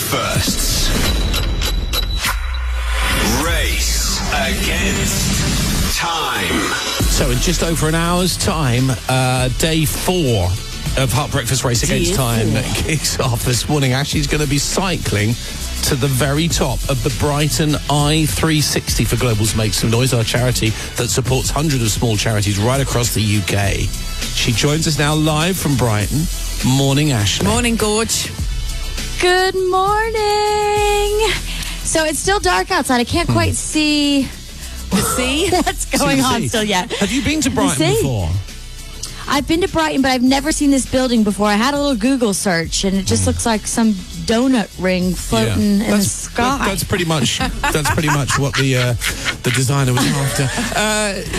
breakfasts. Race against time. So in just over an hour's time, day 4 of Heart Breakfast Race Against Time kicks off this morning. Ashley's going to be cycling to the very top of the Brighton I360 for Global's Make Some Noise, our charity that supports hundreds of small charities right across the UK. She joins us now live from Brighton. Morning, Ashley. Morning, Gorge. Good morning. So it's still dark outside. I can't quite see what's going on still yet. Have you been to Brighton before? I've been to Brighton, but I've never seen this building before. I had a little Google search, and it just looks like some donut ring floating in the sky. That's pretty much what the designer was after.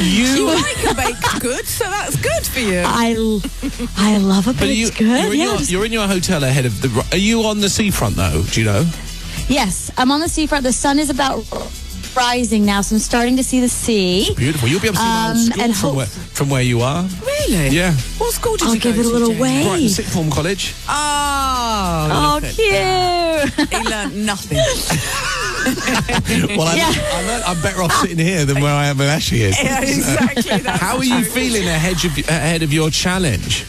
You like a baked good, so that's good for you. I love a baked good. You're in your hotel ahead of the... Are you on the seafront, though? Do you know? Yes, I'm on the seafront. The sun is about rising now, so I'm starting to see the sea. Beautiful. You'll be able to see my school from where you are. Really? Yeah. What school did you go to? I'll give it a little wave. Brighton Sixth Form College. Oh, cute. He learned nothing. Well, I'm better off sitting here than where I am when Ashley is. Yeah, exactly. How are you feeling ahead of your challenge?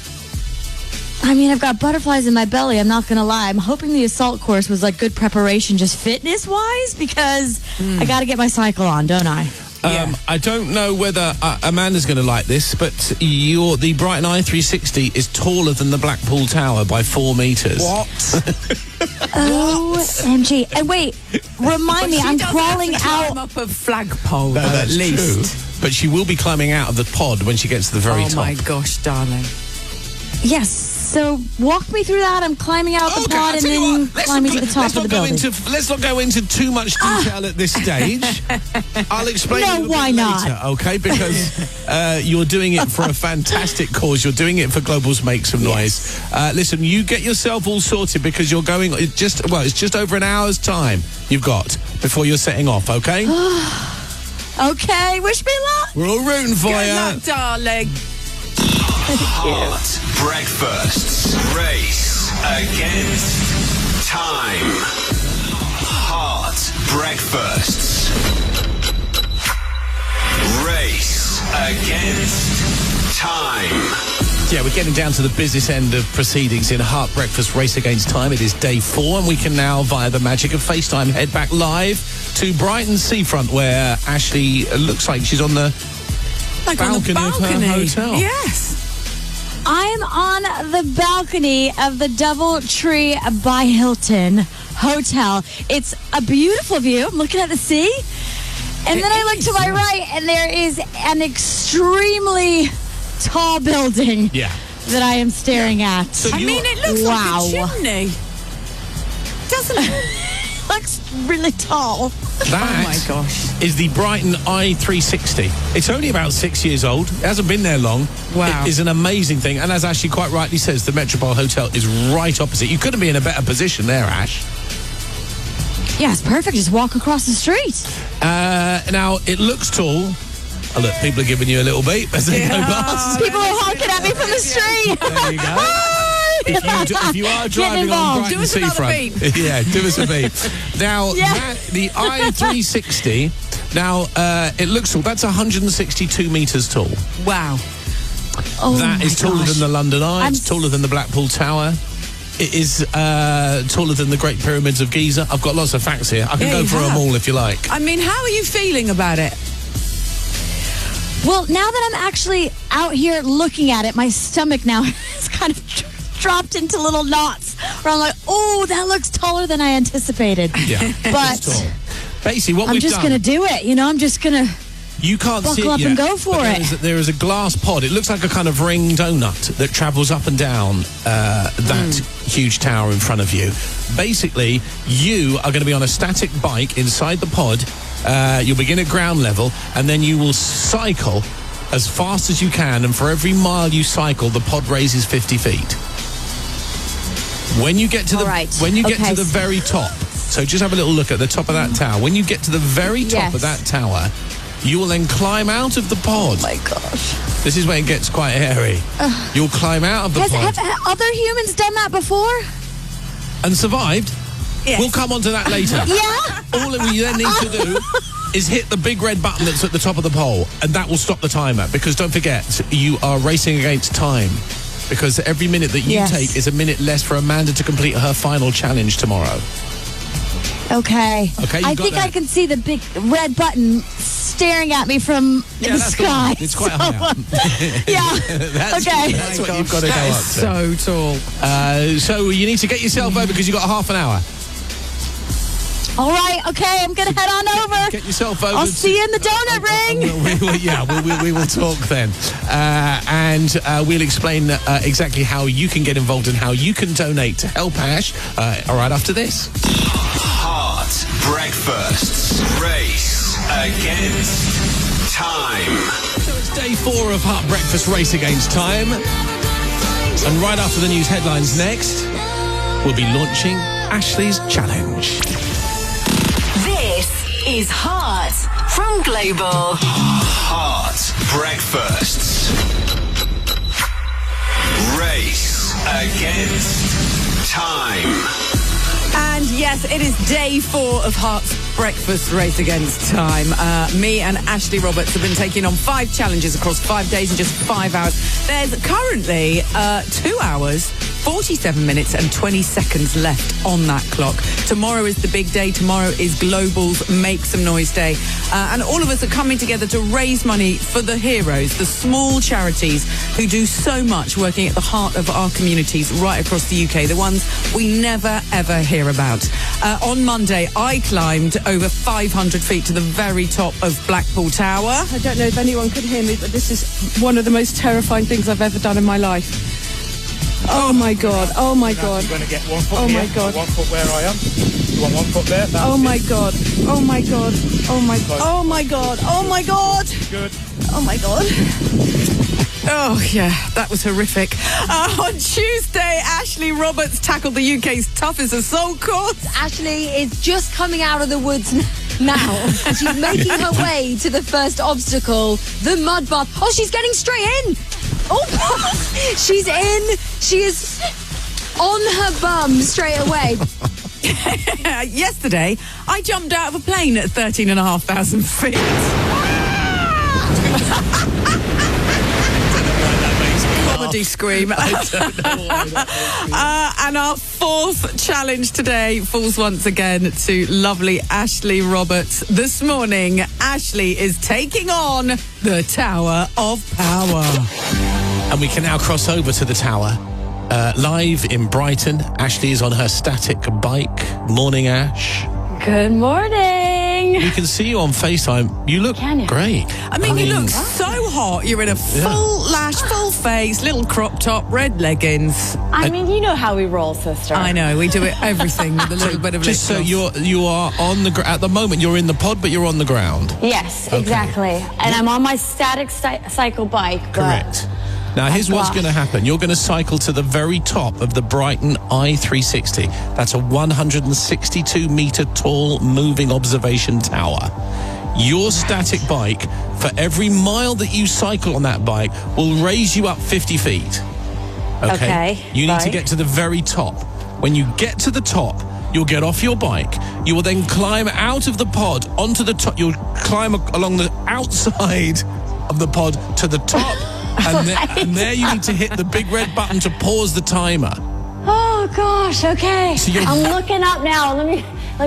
I mean, I've got butterflies in my belly, I'm not going to lie. I'm hoping the assault course was like good preparation, just fitness-wise, because I got to get my cycle on, don't I? I don't know whether Amanda's going to like this, but the Brighton I360 is taller than the Blackpool Tower by 4 metres. What? OMG. And wait, remind me, I'm crawling climb out. up a flagpole, No, at that's least. true. But she will be climbing out of the pod when she gets to the very top. Oh, my gosh, darling. Yes. So walk me through that. I'm climbing out the pod and then climbing to the top of the building. Let's not go into too much detail at this stage. I'll explain a little bit later, okay? Because you're doing it for a fantastic cause. You're doing it for Global's Make Some Noise. Listen, you get yourself all sorted because you're going... It's just over an hour's time you've got before you're setting off, okay? Okay, wish me luck. We're all rooting for Good you. luck, darling. Heart breakfasts. Race against time. Heart breakfasts. Race against time. Yeah, we're getting down to the business end of proceedings in Heart Breakfast Race Against Time. It is day 4, and we can now, via the magic of FaceTime, head back live to Brighton Seafront, where Ashley looks like she's on the balcony of her hotel. Yes. I'm on the balcony of the DoubleTree by Hilton Hotel. It's a beautiful view. I'm looking at the sea. And then I look to my right, and there is an extremely tall building that I am staring at. So it looks like a chimney. Doesn't it? Looks really tall. That oh my gosh. is the Brighton I360. It's only about 6 years old. It hasn't been there long. Wow. It is an amazing thing. And as Ashley quite rightly says, the Metropole Hotel is right opposite. You couldn't be in a better position there, Ash. Yeah, it's perfect. Just walk across the street. Now, it looks tall. Oh, look, people are giving you a little beep as they go past. People are honking at me from the street. There you go. If you are driving on Brighton Seafront, do us a beep. Now, the I360, now, it looks tall. That's 162 metres tall. Wow. Oh, that is taller than the London Eye. It's taller than the Blackpool Tower. It is taller than the Great Pyramids of Giza. I've got lots of facts here. I can go through them all if you like. I mean, how are you feeling about it? Well, now that I'm actually out here looking at it, my stomach now is kind of dropped into little knots where I'm like, oh, that looks taller than I anticipated. Yeah, but basically, what I'm we've just done... going to do it. I'm just going to... You can't see it buckle up yet, and go for it. There is a glass pod. It looks like a kind of ring donut that travels up and down that huge tower in front of you. Basically, you are going to be on a static bike inside the pod. You'll begin at ground level, and then you will cycle as fast as you can. And for every mile you cycle, the pod raises 50 feet. When you get to the very top, so just have a little look at the top of that tower. When you get to the very top of that tower, you will then climb out of the pod. Oh my gosh. This is where it gets quite hairy. You'll climb out of the pod. Have other humans done that before? And survived? Yes. We'll come on to that later. Yeah? All that we then need to do is hit the big red button that's at the top of the poll, and that will stop the timer. Because don't forget, you are racing against time. Because every minute that you take is a minute less for Amanda to complete her final challenge tomorrow. Okay. I think I can see the big red button staring at me from the sky. It's quite high up. That's what you've got to go up to. So tall. So you need to get yourself over because you've got half an hour. All right, okay, I'm going to head on over. Get yourself over. I'll see you in the donut ring. We will talk then. And we'll explain exactly how you can get involved and how you can donate to help Ash right after this. Heart Breakfasts. Race against time. So it's day 4 of Heart Breakfast Race Against Time. And right after the news headlines next, we'll be launching Ashley's challenge. This is Heart from Global. Heart Breakfasts. Race against time. And yes, it is day 4 of Heart's Breakfast Race Against Time. Me and Ashley Roberts have been taking on 5 challenges across 5 days in just 5 hours. There's currently 2 hours, 47 minutes and 20 seconds left on that clock. Tomorrow is the big day. Tomorrow is Global's Make Some Noise Day. And all of us are coming together to raise money for the heroes, the small charities who do so much working at the heart of our communities right across the UK, the ones we never, ever hear about. On Monday, I climbed over 500 feet to the very top of Blackpool Tower. I don't know if anyone could hear me, but this is one of the most terrifying things I've ever done in my life. Oh my God, oh my God. You're going to get 1 foot Oh here, my God. 1 foot where I am. You want 1 foot there? That's Oh my it. God, oh my God, oh my God, oh my God, oh my God, Good. oh my God. Oh, yeah, that was horrific. On Tuesday, Ashley Roberts tackled the UK's toughest assault course. Ashley is just coming out of the woods now. And she's making her way to the first obstacle, the mud bath. Oh, she's getting straight in. Oh, she's in. She is on her bum straight away. Yesterday, I jumped out of a plane at 13,500 feet. Comedy scream. And our 4th challenge today falls once again to lovely Ashley Roberts. This morning, Ashley is taking on the Tower of Power. And we can now cross over to the tower. Live in Brighton, Ashley is on her static bike. Morning, Ash. Good morning. We can see you on FaceTime. You look great. I mean, you look so hot. You're in a full lash, full face, little crop top, red leggings. I mean, you know how we roll, sister. I know, we do it everything with a little bit of Just so lip gloss. you are on the at the moment you're in the pod, but you're on the ground. Yes, exactly. And I'm on my static cycle bike. But Correct. Now, here's what's going to happen. You're going to cycle to the very top of the Brighton I-360. That's a 162-metre tall moving observation tower. Your static bike, for every mile that you cycle on that bike, will raise you up 50 feet. Okay, You need to right. get to the very top. When you get to the top, you'll get off your bike. You will then climb out of the pod onto the top. You'll climb along the outside of the pod to the top. And there you need to hit the big red button to pause the timer. oh gosh, okay. So you're- I'm looking up now. Let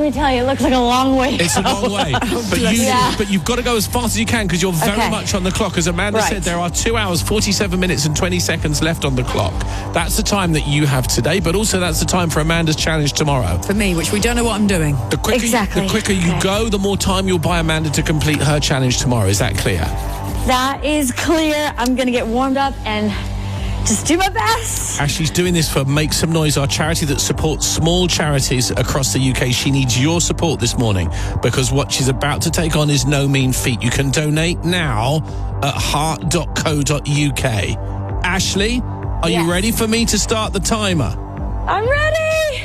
me tell you, it looks like a long way. It's a long way. But you've got to go as fast as you can because you're very Okay. much on the clock. As Amanda Right. said, there are 2 hours, 47 minutes and 20 seconds left on the clock. That's the time that you have today, but also that's the time for Amanda's challenge tomorrow. For me, which we don't know what I'm doing. The quicker, Exactly. the quicker you Okay. go, the more time you'll buy Amanda to complete her challenge tomorrow. Is that clear? That is clear. I'm going to get warmed up and just do my best. Ashley's doing this for Make Some Noise, our charity that supports small charities across the UK. She needs your support this morning because what she's about to take on is no mean feat. You can donate now at heart.co.uk. Ashley, are you Yes. ready for me to start the timer? I'm ready.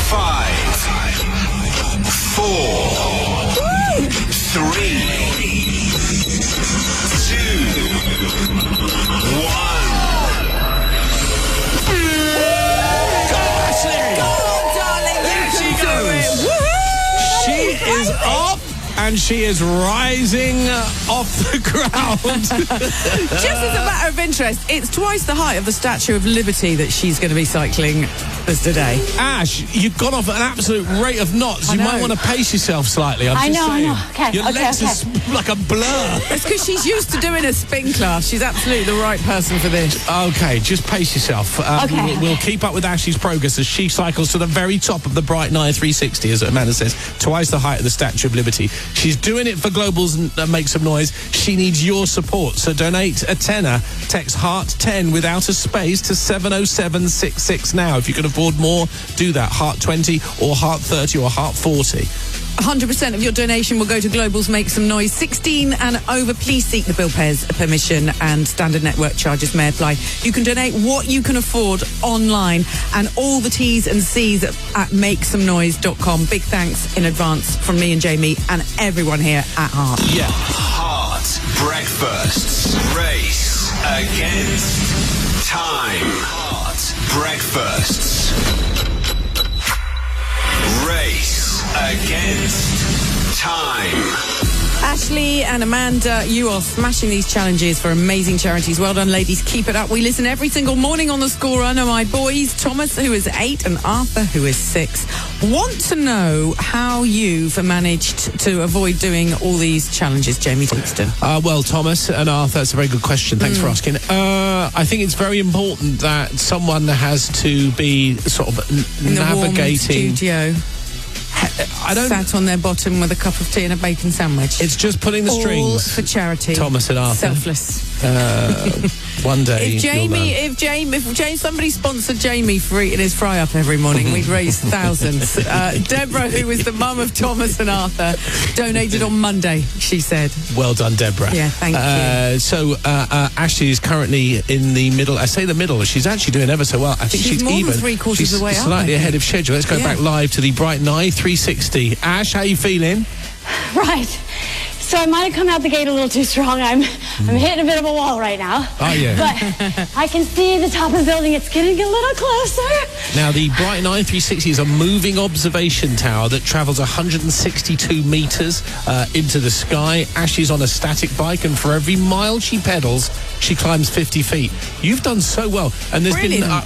5, 4, 3, 2, 1. and she is rising off the ground. Just as a matter of interest, it's twice the height of the Statue of Liberty that she's going to be cycling as today. Ash, you've gone off at an absolute rate of knots. You might want to pace yourself slightly. I know. Okay, Your legs are like a blur. It's because she's used to doing a spin class. She's absolutely the right person for this. Okay, just pace yourself. We'll keep up with Ashley's progress as she cycles to the very top of the Brighton i360, as Amanda says, twice the height of the Statue of Liberty. She's doing it for Globals and Make Some Noise. She needs your support, so donate a tenner. Text Heart 10 without a space to 70766 now. If you can afford more, do that. Heart 20 or Heart 30 or Heart 40. 100% of your donation will go to Global's Make Some Noise. 16 and over, please seek the bill payer's permission, and standard network charges may apply. You can donate what you can afford online, and all the T's and C's at makesomenoise.com. Big thanks in advance from me and Jamie and everyone here at Heart. Yeah. Heart breakfasts. Race against time. Heart breakfasts. Race against time. Ashley and Amanda, you are smashing these challenges for amazing charities. Well done, ladies. Keep it up. We listen every single morning on the Score Runner. My boys, Thomas, who is 8, and Arthur, who is 6, want to know how you've managed to avoid doing all these challenges, Jamie Teakston. Well, Thomas and Arthur, that's a very good question. Thanks for asking. I think it's very important that someone has to be sort of In the warm navigating. studio. I don't. Sat on their bottom with a cup of tea and a bacon sandwich. It's just pulling the all strings. for charity. Thomas and Arthur. Selfless. One day. If somebody sponsored Jamie for eating his fry up every morning, we'd raise thousands. Deborah, who is the mum of Thomas and Arthur, donated on Monday, she said. Well done, Deborah. Yeah, thank you. So Ashley is currently in the middle. I say the middle. She's actually doing ever so well. I think she's more even. than 3/4 she's of the way up, slightly I think. ahead of schedule. Let's go back live to the Brighton i360. Ash, how you feeling? Right. So I might have come out the gate a little too strong. I'm hitting a bit of a wall right now. Oh, yeah. But I can see the top of the building. It's getting a little closer. Now, the Brighton i360 is a moving observation tower that travels 162 metres into the sky. Ashley's on a static bike, and for every mile she pedals, she climbs 50 feet. You've done so well. And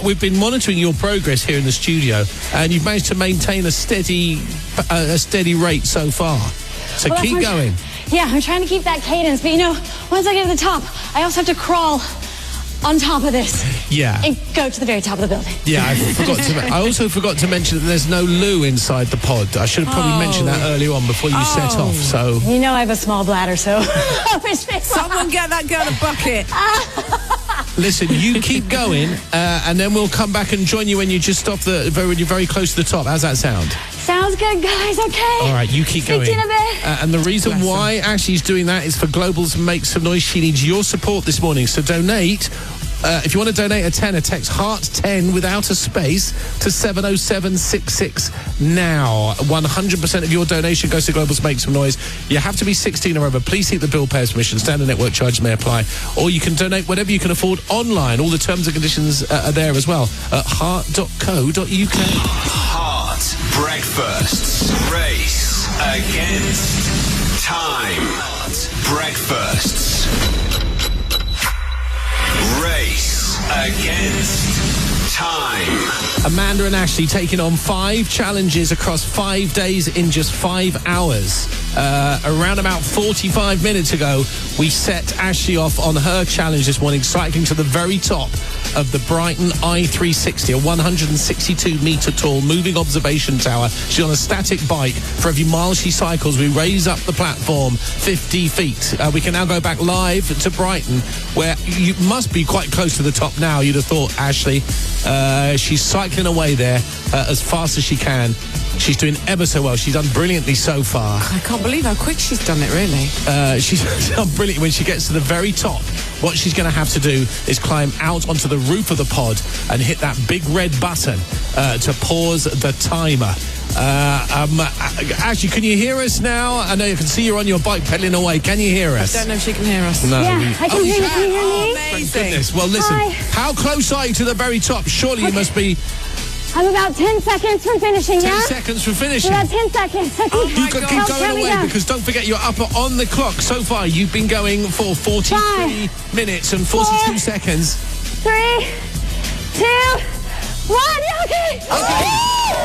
we've been monitoring your progress here in the studio, and you've managed to maintain a steady rate so far. So Well, keep going. Yeah, I'm trying to keep that cadence. But, once I get to the top, I also have to crawl on top of this. Yeah. And go to the very top of the building. Yeah, I also forgot to mention that there's no loo inside the pod. I should have probably mentioned that earlier on before you set off. So I have a small bladder, so... Someone get that girl a bucket. listen, you keep going, and then we'll come back and join you when you just stop when you're very close to the top. How's that sound? Sounds good, guys. Okay. All right, you keep going. Speak to you in a bit. And the reason why Ashley's doing that is for Global's Make Some Noise. She needs your support this morning. So donate. If you want to donate a tenner, text Heart 10 without a space to 70766 now. 100% of your donation goes to Global's Make Some Noise. You have to be 16 or over. Please seek the bill payer's permission. Standard network charges may apply. Or you can donate whatever you can afford online. All the terms and conditions are there as well at heart.co.uk. Heart breakfasts. Race against time. Heart breakfasts. Race against time. Amanda and Ashley taking on 5 challenges across 5 days in just 5 hours. Around about 45 minutes ago, we set Ashley off on her challenge this morning, cycling to the very top of the Brighton i360, a 162-metre tall moving observation tower. She's on a static bike. For every mile she cycles, we raise up the platform 50 feet. We can now go back live to Brighton, where you must be quite close to the top now, you'd have thought, Ashley. She's cycling away there as fast as she can. She's doing ever so well. She's done brilliantly so far. I can't believe how quick she's done it, really. She's done brilliant. When she gets to the very top, what she's going to have to do is climb out onto the roof of the pod and hit that big red button to pause the timer. Ashley, can you hear us now? I know you can see you're on your bike pedaling away. Can you hear us? I don't know if she can hear us. No. Yeah, I can hear you. Can you hear me? Thank goodness. Well, listen, Hi. how close are you to the very top? Surely you must be I'm about 10 seconds from finishing, 10 yeah? seconds from finishing. About 10 seconds. So Oh, my You could God. keep Count going me away down. because don't forget you're up on the clock. So far, you've been going for 43 minutes and 42 seconds. 3, 2, 1. Yeah, okay.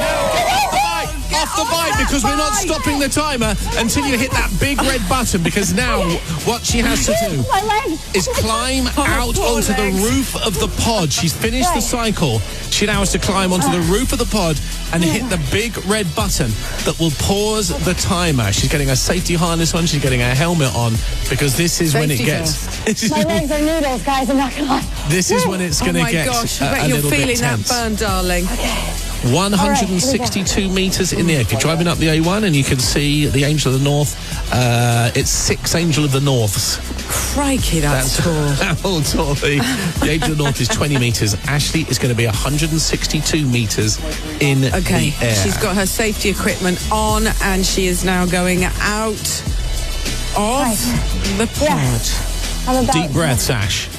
Off the bike because we're not stopping the timer until you hit that big red button because now what she has to do My leg. is climb out poor onto the legs. roof of the pod. She's finished the cycle. She now has to climb onto the roof of the pod and hit the big red button that will pause the timer. She's getting a safety harness on. She's getting a helmet on because this is when it Safety gets... This is, My legs are noodles, guys. I'm not gonna lie. this is when it's Oh going to my get gosh, I a bet you're little bit feeling that tense. burn, darling. 162 metres in the air. If you're driving up the A1 and you can see the Angel of the North, it's 6 Angel of the Norths. Crikey, that's tall. How tall the Angel of the North is 20 metres. Ashley is going to be 162 metres in Okay, the air. she's got her safety equipment on and she is now going out of the pod. I'm about Deep breaths, Ash.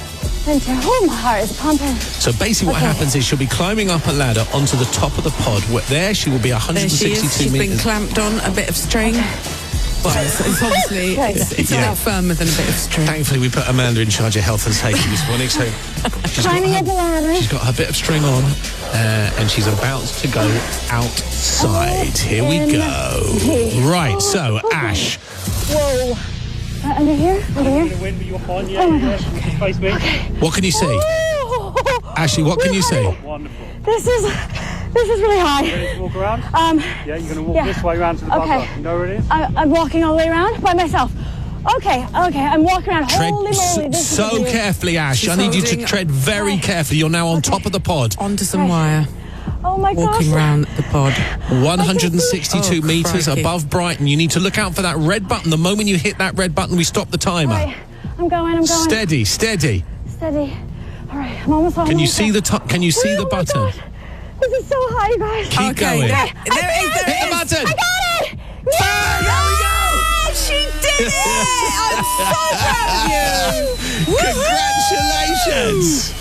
Oh, my heart is pumping. So basically what happens is she'll be climbing up a ladder onto the top of the pod. There she will be There she is. 162 She's been metres. clamped on a bit of string. Well, it's obviously it's a Yeah. bit firmer than a bit of string. Thankfully, we put Amanda in charge of health and safety this morning, so Climbing up the ladder. she's got her bit of string on, and she's about to go outside. Here we go. Right, so Ash, Whoa. Under here? Under here? The wind, but you're fine. Yeah, face me. what can you see? Ashley, what can you see? Wonderful. This is really high. Ready to walk around? Yeah, you're going to walk Yeah. this way around to the Okay. buzzer. You know where it is? I'm walking all the way around by myself. Okay. I'm walking around. Tread Holy moly, this is so weird. carefully, Ash. She's I need you to holding- tread very carefully. You're now on top of the pod. Onto some wire, Oh my gosh. walking round the pod. 162 Oh, metres crikey. above Brighton. You need to look out for that red button. The moment you hit that red button, we stop the timer. Right. I'm going. Steady, steady. Steady. All right. I'm almost home. Can you see the Can you see the Oh my button? God. This is so high, you guys. Keep Okay, going. there Hit the button. I got it. There we go. She did it! I'm so proud of you! Congratulations!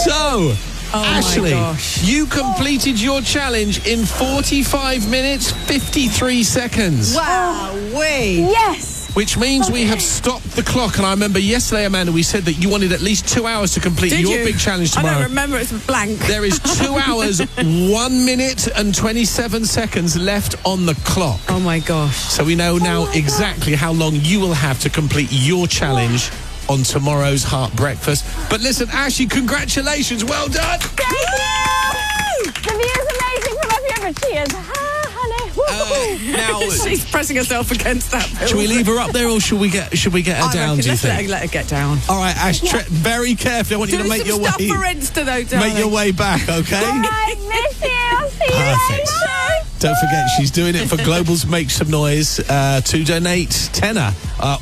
So, my Ashley, gosh. you completed your challenge in 45 minutes, 53 seconds. Wow, Yes. Which means we have stopped the clock. And I remember yesterday, Amanda, we said that you wanted at least 2 hours to complete Did your you? big challenge I tomorrow. don't remember, it's blank. There is 2 hours, 1 minute and 27 seconds left on the clock. Oh my gosh. So we know now exactly how long you will have to complete your challenge on tomorrow's Heart Breakfast. But listen, Ashley, congratulations. Well done. Thank you. The view is amazing from up here, but she is. Honey. Woo-hoo. Now, She's pressing herself against that building. should we leave her up there or should we get her I down, reckon do you let's think? let her get down. All right, Ash, very carefully. I want you Do to make some your stuff way. for Insta though, darling. Make your way back, okay? I miss you. I'll see you Perfect. later. Don't forget, she's doing it for Global's Make Some Noise to donate tenner.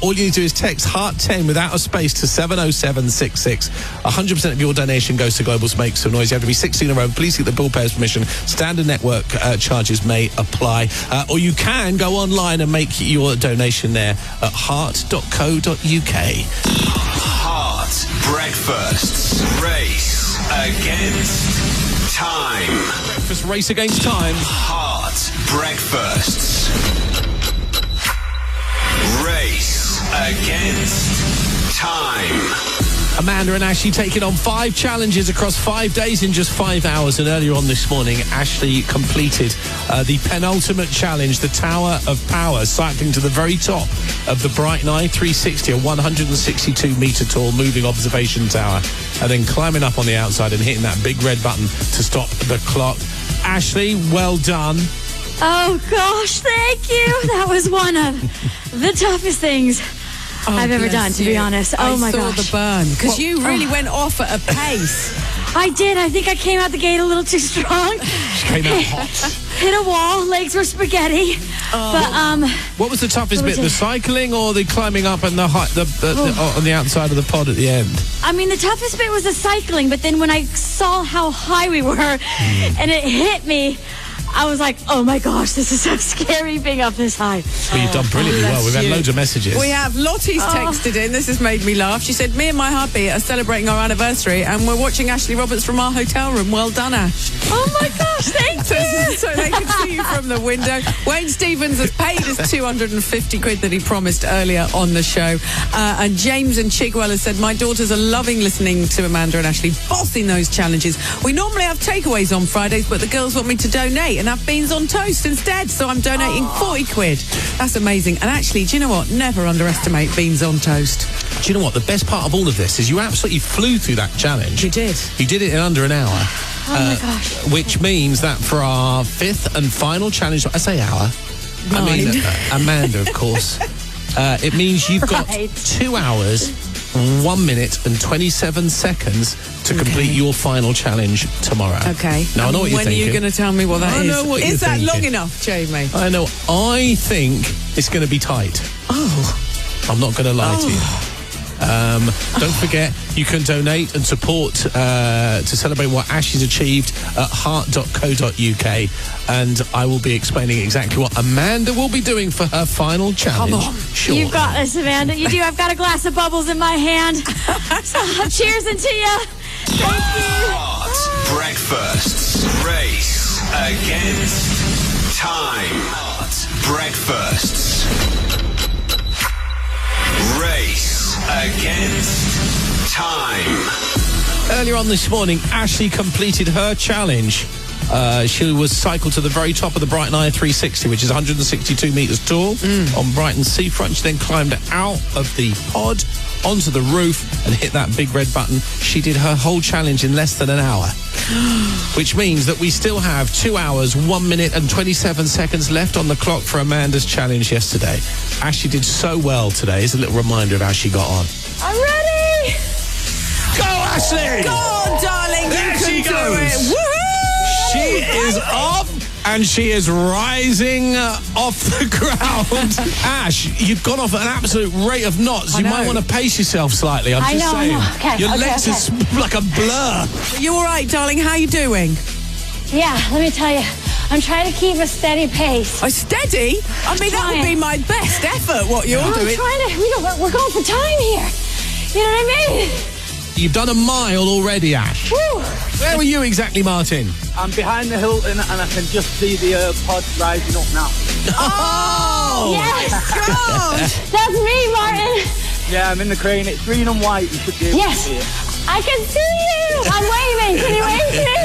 All you need to do is text Heart10 without a space to 70766. 100% of your donation goes to Global's Make Some Noise. You have to be 16 or over. Please get the bill payer's permission. Standard network charges may apply. Or you can go online and make your donation there at heart.co.uk. Heart breakfasts. Race against time. Breakfast race against time. Heart breakfasts. Race against time. Amanda and Ashley taking on 5 challenges across 5 days in just 5 hours. And earlier on this morning, Ashley completed the penultimate challenge, the Tower of Power, cycling to the very top of the Brighton I-360, a 162-metre tall moving observation tower, and then climbing up on the outside and hitting that big red button to stop the clock. Ashley, well done. Oh gosh, thank you. That was one of the toughest things I've ever bless done, to be you. honest. Oh my I saw gosh. the burn because you really went off at a pace. I did. I think I came out the gate a little too strong. She came out hot. Hit a wall. Legs were spaghetti. But What was the toughest What was bit, the it? cycling or the climbing up and the on the outside of the pod at the end? I mean, the toughest bit was the cycling. But then when I saw how high we were, and it hit me, I was like, oh my gosh, this is so scary being up this high. Well, you've done brilliantly well. We've had you. loads of messages. We have. Lottie's texted in. This has made me laugh. She said, me and my hubby are celebrating our anniversary and we're watching Ashley Roberts from our hotel room. Well done, Ash. Oh my gosh, thank you. So they can see you from the window. Wayne Stevens has paid us 250 quid that he promised earlier on the show. And James and Chigwell has said, my daughters are loving listening to Amanda and Ashley bossing those challenges. We normally have takeaways on Fridays, but the girls want me to donate and have beans on toast instead. So I'm donating 40 quid. That's amazing. And actually, do you know what? Never underestimate beans on toast. Do you know what? The best part of all of this is you absolutely flew through that challenge. You did. You did it in under an hour. Oh my gosh. Which means that for our fifth and final challenge, I say hour, I mean Amanda, of course. It means you've got 2 hours, 1 minute and 27 seconds to complete your final challenge tomorrow. Okay. Now, I know what you're when thinking. are you going to tell me what that is? I know what you're Is that thinking. long enough, Jamie? I know. I think it's going to be tight. Oh. I'm not going to lie to you. Don't forget, you can donate and support to celebrate what Ashley's achieved at heart.co.uk, and I will be explaining exactly what Amanda will be doing for her final challenge. Come on. Shortly. You've got this, Amanda. You do. I've got a glass of bubbles in my hand. Cheers into you. Thank you. Hot breakfasts. Race against time. Hot breakfasts. Race against time. Earlier on this morning, Ashley completed her challenge. She was cycled to the very top of the Brighton I-360, which is 162 metres tall, on Brighton seafront. She then climbed out of the pod onto the roof and hit that big red button. She did her whole challenge in less than an hour, which means that we still have 2 hours, 1 minute and 27 seconds left on the clock for Amanda's challenge yesterday. Ashley did so well today. It's a little reminder of how she got on. I'm ready. Go, Ashley! Go on, darling. There you she can do goes. it. Woohoo! She is off and she is rising off the ground. Ash, you've gone off at an absolute rate of knots. You might want to pace yourself slightly. I'm just saying. I know. Okay, Your okay, legs are like a blur. Are you all right, darling? How you doing? Yeah, let me tell you, I'm trying to keep a steady pace. Oh, steady? I mean, that would be my best effort, what you're I'm doing. trying to, we're going for time here. You know what I mean? You've done a mile already, Ash. Woo. Where were you exactly, Martin? I'm behind the Hilton and I can just see the pod rising up now. Oh! Yes. God! That's me, Martin. Yeah, I'm in the crane. It's green and white. You should be able Yes. to see it. I can see you. I'm waving. Can you wave to me?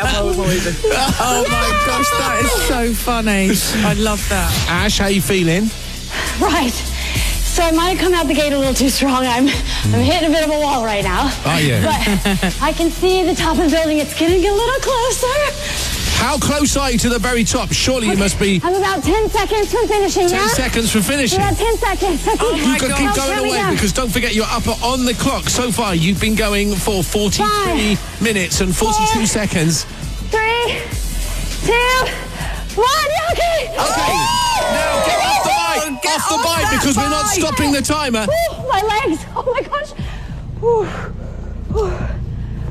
I'm over waving. Oh, my gosh, that is so funny. I love that. Ash, how you feeling? Right. So I might have come out the gate a little too strong. I'm hitting a bit of a wall right now. Are you? But I can see the top of the building. It's getting a little closer. How close are you to the very top? Surely you must be I'm about 10 seconds from finishing, 10 seconds from finishing. About 10 seconds. That's Oh, it. my You could God. keep Count going me away down. because don't forget you're up on the clock. So far, you've been going for 43 minutes and 42 4, seconds. 3, 2, 1. Okay. Okay, now get off the bike. Get Off the off bike that because we're not bike. stopping the timer. Whew, my legs. Oh my gosh. Whew. Whew.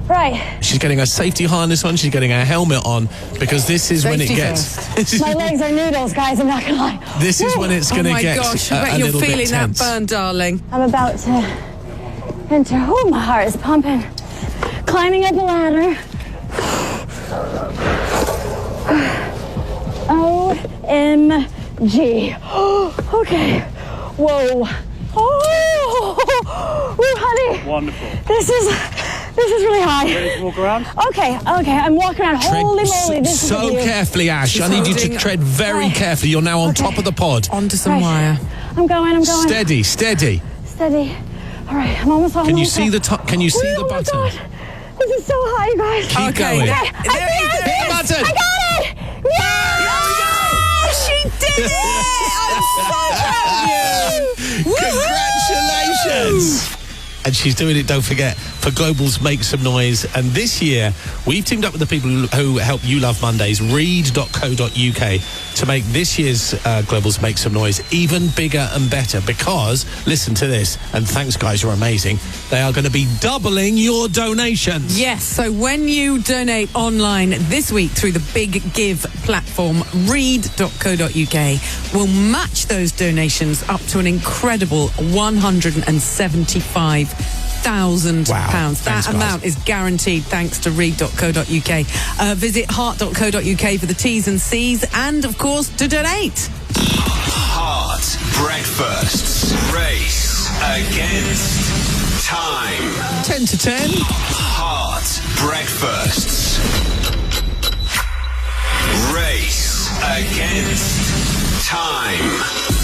Right. She's getting a safety harness on. She's getting a helmet on because this is when it Safety gets. My legs are noodles, guys. I'm not gonna lie. This is when it's going Oh, to my get gosh. I a bet you're little bit feeling that tense. burn, darling. I'm about to enter. Oh, my heart is pumping. Climbing up a ladder. OMG. Okay. Whoa. Oh, woo, honey. Wonderful. This is really high. Ready to walk around? Okay. I'm walking around. Tread Holy moly, this is a so view. carefully, Ash. I need you to holding- tread very Right. carefully. You're now on Okay. top of the pod. Onto some Right. wire. I'm going. Steady, steady. Steady. All right, I'm almost home. Can you see the top? Can you see the Oh my button? God. This is so high, you guys. Keep going. there- I there see it it. is. Button. I got it. Yeah! She did it! I'm so proud of you! Woohoo! Congratulations! And she's doing it, don't forget, for Global's Make Some Noise. And this year, we've teamed up with the people who help You Love Mondays, read.co.uk, to make this year's Global's Make Some Noise even bigger and better. Because, listen to this, and thanks guys, you're amazing, they are going to be doubling your donations. Yes, so when you donate online this week through the Big Give platform, read.co.uk will match those donations up to an incredible £175,000. Wow. That Thanks, amount guys. is guaranteed thanks to read.co.uk. Visit heart.co.uk for the T's and C's and, of course, to donate. Heart Breakfasts. Race against time. 10 to 10. Heart Breakfasts. Race against time.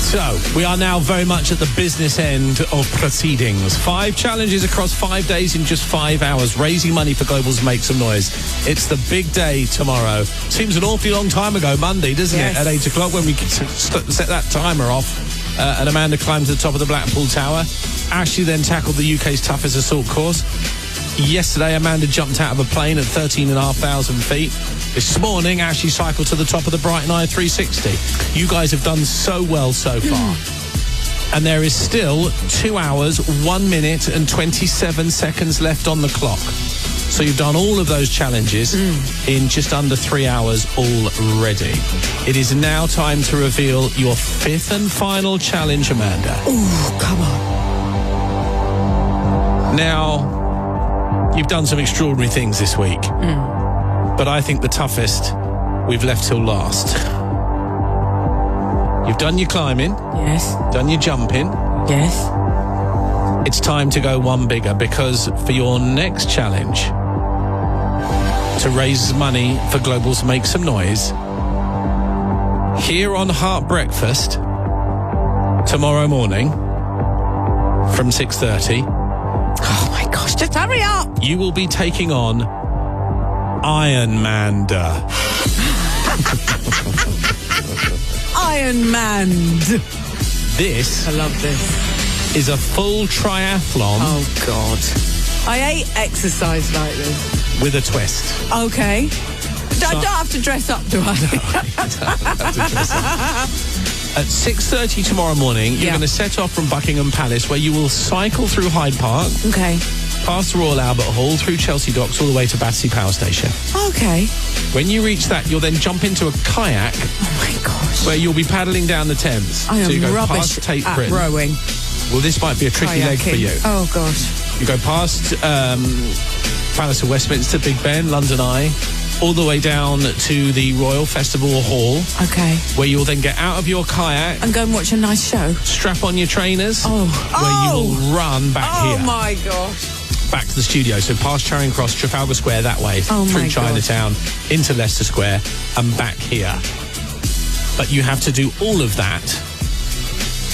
So, we are now very much at the business end of proceedings. 5 challenges across 5 days in just 5 hours, raising money for Global's Make Some Noise. It's the big day tomorrow. Seems an awfully long time ago, Monday, doesn't Yes. it? At 8 o'clock when we set that timer off. And Amanda climbed to the top of the Blackpool Tower. Ashley then tackled the UK's toughest assault course. Yesterday, Amanda jumped out of a plane at 13,500 feet. This morning, Ashley cycled to the top of the Brighton Eye 360. You guys have done so well so far. And there is still 2 hours, 1 minute and 27 seconds left on the clock. So you've done all of those challenges in just under 3 hours already. It is now time to reveal your 5th and final challenge, Amanda. Oh, come on. Now, you've done some extraordinary things this week. But I think the toughest we've left till last. You've done your climbing, Yes. done your jumping. Yes. It's time to go one bigger, because for your next challenge, to raise money for Global's Make Some Noise, here on Heart Breakfast, tomorrow morning, from 6:30, Oh, my gosh, just hurry up. you will be taking on Ironmander. Iron Man. This I love this. is a full triathlon Oh, God. I hate exercise like this. with a twist. Okay. I don't have to dress up, do I? At 6:30 tomorrow morning, you're Yeah. going to set off from Buckingham Palace, where you will cycle through Hyde Park, Okay. past the Royal Albert Hall, through Chelsea Docks, all the way to Battersea Power Station. Okay. When you reach that, you'll then jump into a kayak, Oh, my gosh. where you'll be paddling down the Thames. I so you am go rubbish past Tate at Britain. rowing. Well, this might be a tricky leg for Kayaking. you. Oh, gosh. You go past Palace of Westminster, Big Ben, London Eye, all the way down to the Royal Festival Hall, Okay. where you'll then get out of your kayak, And go and watch a nice show. strap on your trainers, Oh. where you will run back Oh, here, my gosh. back to the studio. So past Charing Cross, Trafalgar Square that way, Oh, through my Chinatown, into Leicester Square, and back here. But you have to do all of that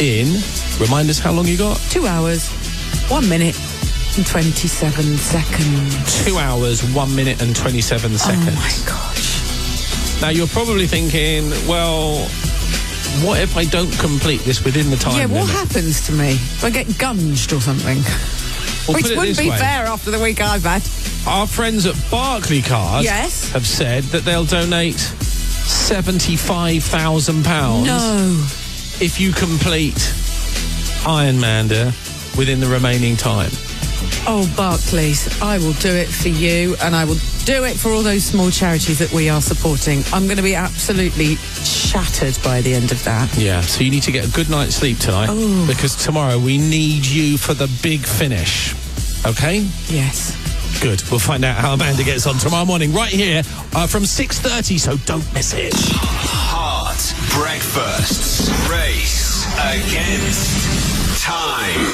in, remind us how long you got? 2 hours, 1 minute and 27 seconds. 2 hours, 1 minute and 27 seconds. Oh, my gosh. Now, you're probably thinking, well, what if I don't complete this within the time Yeah, what limit? happens to me? Do I get gunged or something? Well, Which put it wouldn't this be way. fair after the week I've had. Our friends at Barclaycard Yes. have said that they'll donate £75,000 No. if you complete Ironmander within the remaining time. Oh, Barclays, I will do it for you, and I will do it for all those small charities that we are supporting. I'm going to be absolutely shattered by the end of that. Yeah, so you need to get a good night's sleep tonight, because tomorrow we need you for the big finish. Okay? Yes. Good. We'll find out how Amanda gets on tomorrow morning right here from 6:30, so don't miss it. Heart Breakfasts. Race against time.